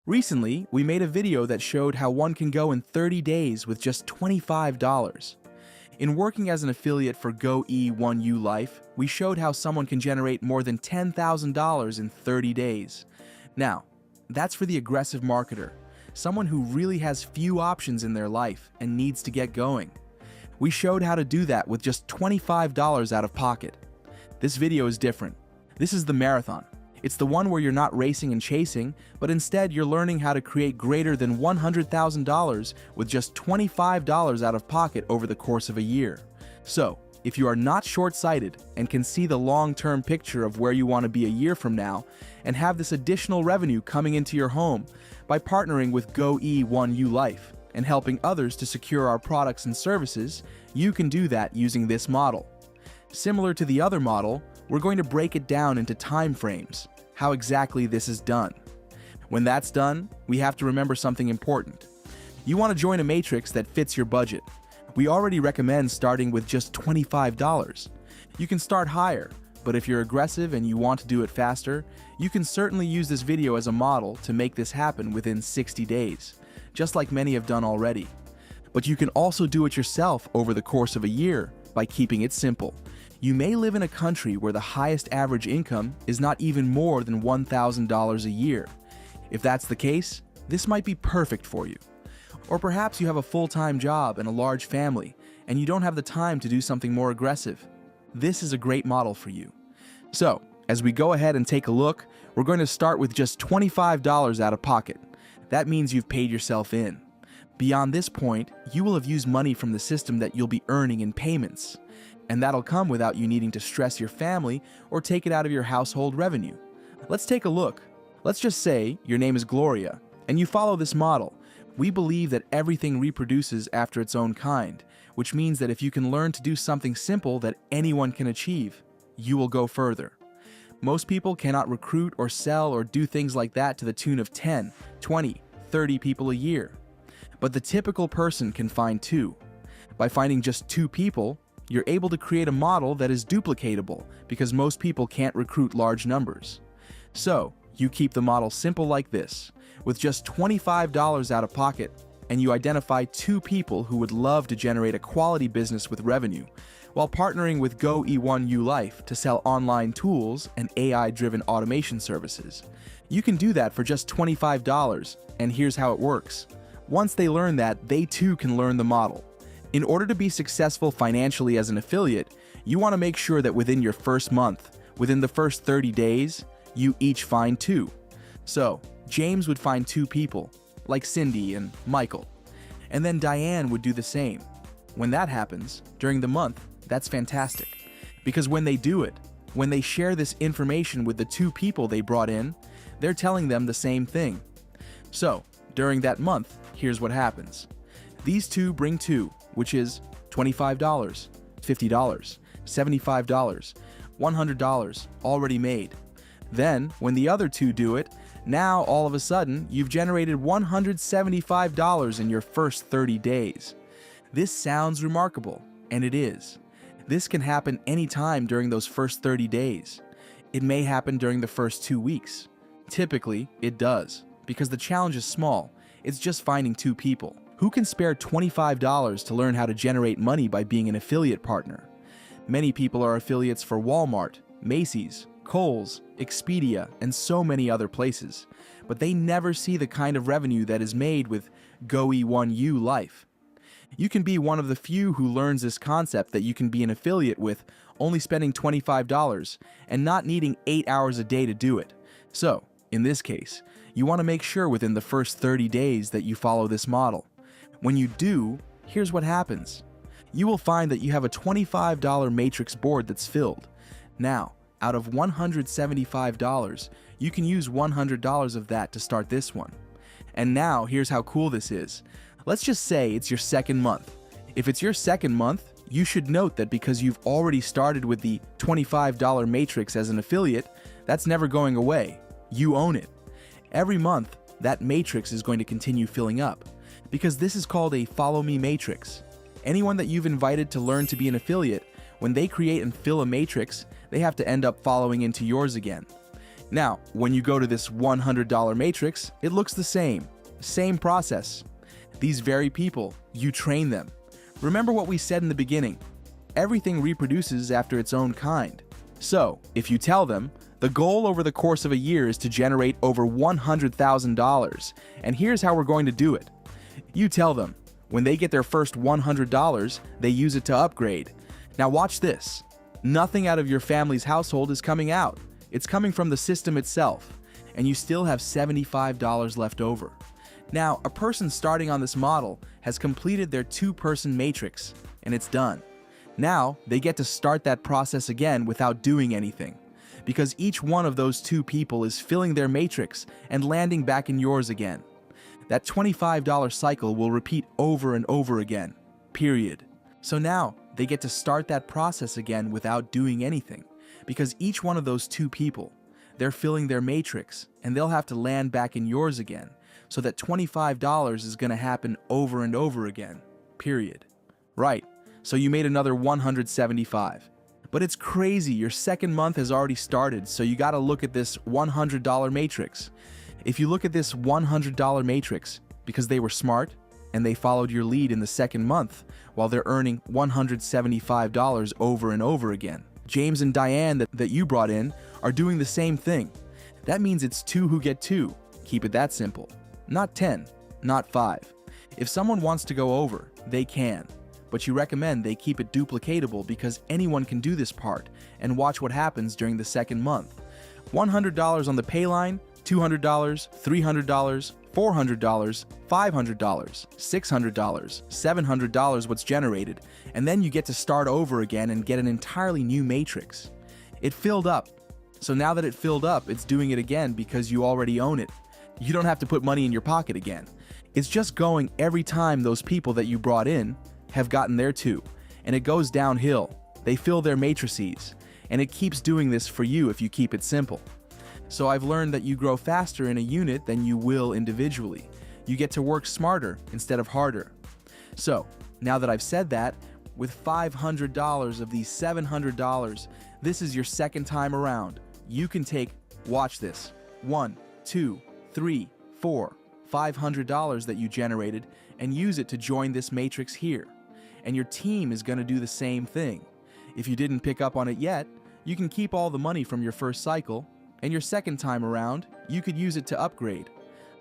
Recently, we made a video that showed how one can go in 30 days with just $25. In working as an affiliate for E1ULife, we showed how someone can generate more than $10,000 in 30 days. Now, that's for the aggressive marketer, someone who really has few options in their life and needs to get going. We showed how to do that with just $25 out of pocket. This video is different. This is the marathon. It's the one where you're not racing and chasing, but instead you're learning how to create greater than $100,000 with just $25 out of pocket over the course of a year. So, if you are not short-sighted and can see the long-term picture of where you want to be a year from now and have this additional revenue coming into your home by partnering with E1ULife and helping others to secure our products and services, you can do that using this model. Similar to the other model, we're going to break it down into time frames, how exactly this is done. When that's done, we have to remember something important. You want to join a matrix that fits your budget. We already recommend starting with just $25. You can start higher, but if you're aggressive and you want to do it faster, you can certainly use this video as a model to make this happen within 60 days, just like many have done already. But you can also do it yourself over the course of a year by keeping it simple. You may live in a country where the highest average income is not even more than $1,000 a year. If that's the case, this might be perfect for you. Or perhaps you have a full-time job and a large family, and you don't have the time to do something more aggressive. This is a great model for you. So, as we go ahead and take a look, we're going to start with just $25 out of pocket. That means you've paid yourself in. Beyond this point, you will have used money from the system that you'll be earning in payments. And that'll come without you needing to stress your family or take it out of your household revenue. Let's take a look. Let's just say your name is Gloria, and you follow this model. We believe that everything reproduces after its own kind, which means that if you can learn to do something simple that anyone can achieve, you will go further. Most people cannot recruit or sell or do things like that to the tune of 10, 20, 30 people a year. But the typical person can find 2. By finding just 2 people, you're able to create a model that is duplicatable because most people can't recruit large numbers. So, you keep the model simple like this, with just $25 out of pocket, and you identify 2 people who would love to generate a quality business with revenue, while partnering with E1ULife to sell online tools and AI-driven automation services. You can do that for just $25, and here's how it works. Once they learn that, they too can learn the model. In order to be successful financially as an affiliate, you want to make sure that within your first month, within the first 30 days, you each find 2. So, James would find 2 people, like Cindy and Michael. And then Diane would do the same. When that happens, during the month, that's fantastic. Because when they do it, when they share this information with the 2 people they brought in, they're telling them the same thing. So, during that month, here's what happens. These 2 bring 2, which is $25, $50, $75, $100 already made. Then, when the other 2 do it, now all of a sudden you've generated $175 in your first 30 days. This sounds remarkable, and it is. This can happen anytime during those first 30 days. It may happen during the first 2 weeks. Typically, it does, because the challenge is small. It's just finding 2 people. Who can spare $25 to learn how to generate money by being an affiliate partner? Many people are affiliates for Walmart, Macy's, Kohl's, Expedia, and so many other places, but they never see the kind of revenue that is made with E1ULife. You can be one of the few who learns this concept that you can be an affiliate with only spending $25 and not needing 8 hours a day to do it. So, in this case, you want to make sure within the first 30 days that you follow this model. When you do, here's what happens. You will find that you have a $25 matrix board that's filled. Now, out of $175, you can use $100 of that to start this one. And now, here's how cool this is. Let's just say it's your second month. If it's your second month, you should note that because you've already started with the $25 matrix as an affiliate, that's never going away. You own it. Every month, that matrix is going to continue filling up, because this is called a follow me matrix. Anyone that you've invited to learn to be an affiliate, when they create and fill a matrix, they have to end up following into yours again. Now, when you go to this $100 matrix, it looks the same. Same process. These very people, you train them. Remember what we said in the beginning. Everything reproduces after its own kind. So, if you tell them, the goal over the course of a year is to generate over $100,000, and here's how we're going to do it. You tell them, when they get their first $100, they use it to upgrade. Now watch this. Nothing out of your family's household is coming out. It's coming from the system itself, and you still have $75 left over. Now, a person starting on this model has completed their two-person matrix, and it's done. Now, they get to start that process again without doing anything, because each one of those two people is filling their matrix and landing back in yours again. That $25 cycle will repeat over and over again, period. So now, they get to start that process again without doing anything, because each one of those two people, they're filling their matrix, and they'll have to land back in yours again, so that $25 is going to happen over and over again, period. Right, so you made another 175. But it's crazy, your second month has already started, so you gotta look at this $100 matrix. If you look at this $100 matrix, because they were smart, and they followed your lead in the second month, while they're earning $175 over and over again. James and Diane that you brought in are doing the same thing. That means it's 2 who get 2. Keep it that simple. Not 10, not 5. If someone wants to go over, they can. But you recommend they keep it duplicatable because anyone can do this part, and watch what happens during the second month. $100 on the pay line, $200, $300, $400, $500, $600, $700 what's generated, and then you get to start over again and get an entirely new matrix. It filled up. So now that it filled up, it's doing it again because you already own it. You don't have to put money in your pocket again. It's just going every time those people that you brought in have gotten there too, and it goes downhill. They fill their matrices, and it keeps doing this for you if you keep it simple. So I've learned that you grow faster in a unit than you will individually. You get to work smarter instead of harder. So, now that I've said that, with $500 of these $700, this is your second time around. You can take, watch this, $1, $2, $3, $4, $500 that you generated and use it to join this matrix here. And your team is going to do the same thing. If you didn't pick up on it yet, you can keep all the money from your first cycle, and your second time around, you could use it to upgrade.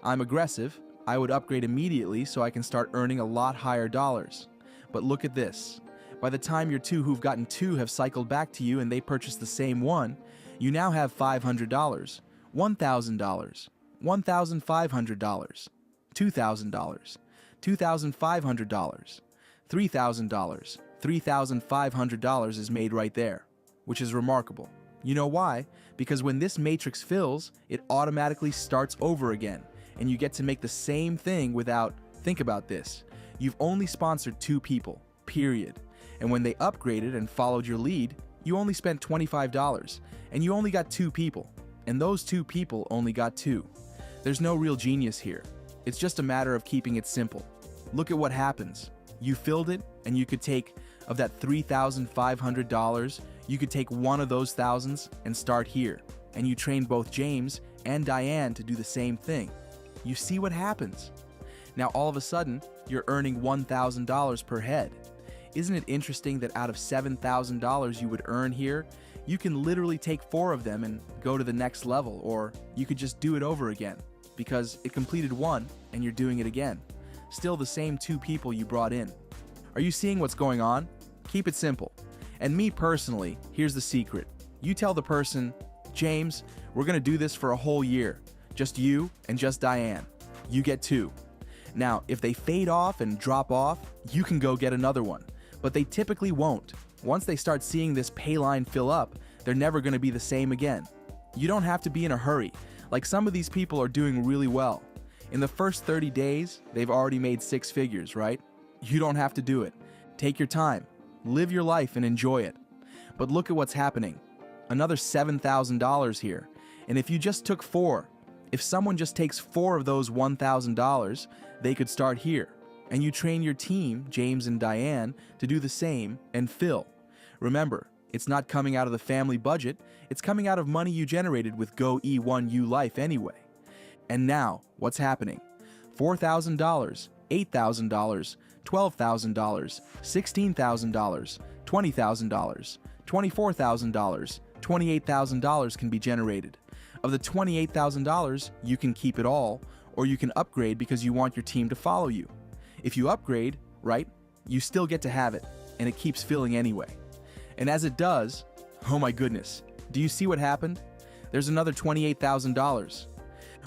I'm aggressive. I would upgrade immediately so I can start earning a lot higher dollars. But look at this. By the time your 2 who've gotten 2 have cycled back to you and they purchased the same one, you now have $500, $1,000, $1,500, $2,000, $2,500, $3,000, $3,500 is made right there, which is remarkable. You know why? Because when this matrix fills, it automatically starts over again, and you get to make the same thing without, think about this, you've only sponsored 2 people, period. And when they upgraded and followed your lead, you only spent $25, and you only got 2 people, and those 2 people only got 2. There's no real genius here. It's just a matter of keeping it simple. Look at what happens. You filled it, and you could take, of that $3,500, you could take one of those thousands and start here, and you train both James and Diane to do the same thing. You see what happens. Now all of a sudden, you're earning $1,000 per head. Isn't it interesting that out of $7,000 you would earn here, you can literally take 4 of them and go to the next level, or you could just do it over again, because it completed 1 and you're doing it again. Still the same 2 people you brought in. Are you seeing what's going on? Keep it simple. And me personally, here's the secret. You tell the person, James, we're gonna do this for a whole year. Just you and just Diane. You get 2. Now, if they fade off and drop off, you can go get another one. But they typically won't. Once they start seeing this pay line fill up, they're never gonna be the same again. You don't have to be in a hurry. Like some of these people are doing really well. In the first 30 days, they've already made 6 figures, right? You don't have to do it. Take your time. Live your life and enjoy it. But look at what's happening. Another $7,000 here. And if you just took 4, if someone just takes 4 of those $1,000, they could start here. And you train your team, James and Diane, to do the same and fill. Remember, It's not coming out of the family budget, it's coming out of money you generated with Go E1ULife anyway. And now, what's happening? $4,000, $8,000, $12,000, $16,000, $20,000, $24,000, $28,000 can be generated. Of the $28,000, you can keep it all, or you can upgrade because you want your team to follow you. If you upgrade, right, you still get to have it, and it keeps filling anyway. And as it does, oh my goodness, do you see what happened? There's another $28,000.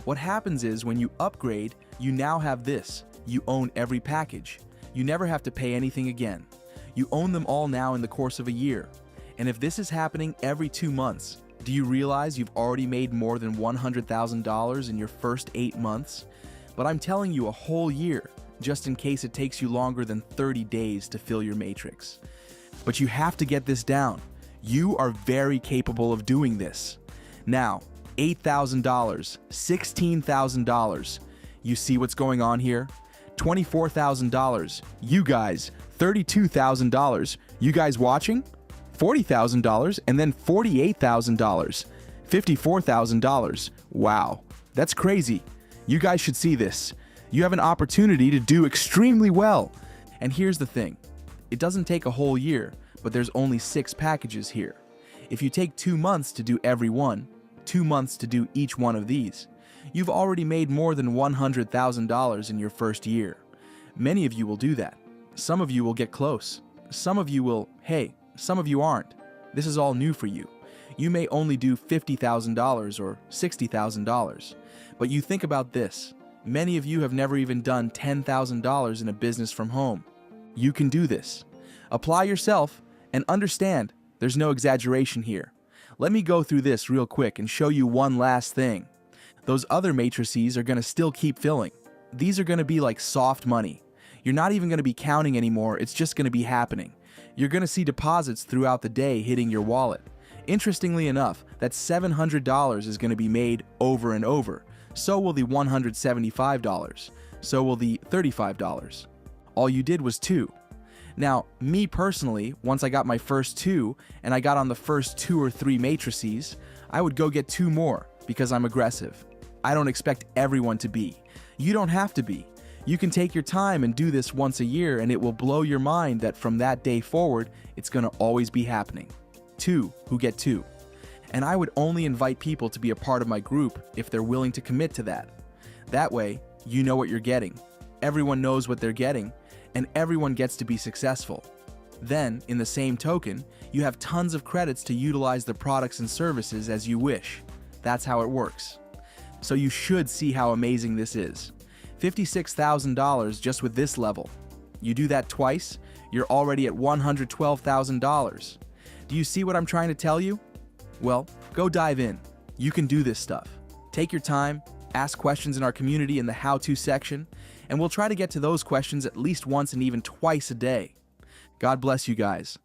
What happens is when you upgrade, you now have this. You own every package. You never have to pay anything again. You own them all now in the course of a year. And if this is happening every 2 months, do you realize you've already made more than $100,000 in your first 8 months? But I'm telling you a whole year, just in case it takes you longer than 30 days to fill your matrix. But you have to get this down. You are very capable of doing this. Now, $8,000, $16,000. You see what's going on here? $24,000. You guys, $32,000. You guys watching? $40,000 and then $48,000. $54,000. Wow, that's crazy. You guys should see this. You have an opportunity to do extremely well. And here's the thing. It doesn't take a whole year, but there's only 6 packages here. If you take 2 months to do every one, 2 months to do each one of these, you've already made more than $100,000 in your first year. Many of you will do that. Some of you will get close. Some of you will, hey, some of you aren't. This is all new for you. You may only do $50,000 or $60,000. But you think about this. Many of you have never even done $10,000 in a business from home. You can do this. Apply yourself and understand there's no exaggeration here. Let me go through this real quick and show you one last thing. Those other matrices are going to still keep filling. These are going to be like soft money. You're not even going to be counting anymore, it's just going to be happening. You're going to see deposits throughout the day hitting your wallet. Interestingly enough, that $700 is going to be made over and over. So will the $175. So will the $35. All you did was 2. Now, me personally, once I got my first 2 and I got on the first 2 or 3 matrices, I would go get 2 more because I'm aggressive. I don't expect everyone to be. You don't have to be. You can take your time and do this once a year and it will blow your mind that from that day forward, it's going to always be happening. 2 who get 2. And I would only invite people to be a part of my group if they're willing to commit to that. That way, you know what you're getting. Everyone knows what they're getting, and everyone gets to be successful. Then, in the same token, you have tons of credits to utilize the products and services as you wish. That's how it works. So you should see how amazing this is. $56,000 just with this level. You do that twice, you're already at $112,000. Do you see what I'm trying to tell you? Well, go dive in. You can do this stuff. Take your time, ask questions in our community in the how-to section, and we'll try to get to those questions at least once and even twice a day. God bless you guys.